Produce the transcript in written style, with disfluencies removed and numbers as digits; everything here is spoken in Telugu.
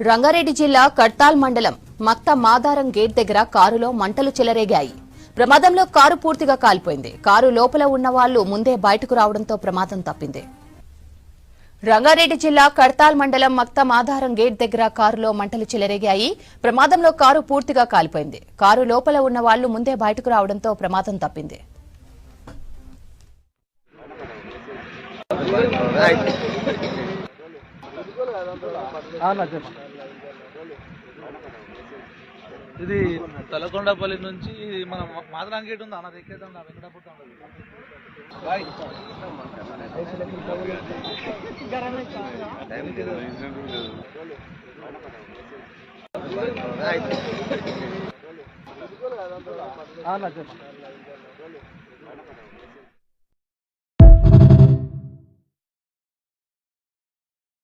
రంగారెడ్డి జిల్లా కడ్తాల్ మండలం మక్త మాదారం గేట్ దగ్గర కారులో మంటలు చెలరేగాయి. ప్రమాదంలో కారు పూర్తిగా కాలిపోయింది. కారు లోపల ఉన్న వాళ్లు ముందే బయటకు రావడంతో ప్రమాదం తప్పింది. రంగారెడ్డి జిల్లా కడ్తాల్ మండలం మక్త మాదారం గేట్ దగ్గర కారులో మంటలు చెలరేగాయి. ప్రమాదంలో కారు పూర్తిగా కాలిపోయింది. కారు లోపల ఉన్న వాళ్లు ముందే బయటకు రావడంతో ప్రమాదం తప్పింది. ఇది తలకొండపల్లి నుంచి మన మాదరాం గేట్ ఉంది అన్న ఎక్కేద్దాం నా వెంకటాపురం చెప్పండి.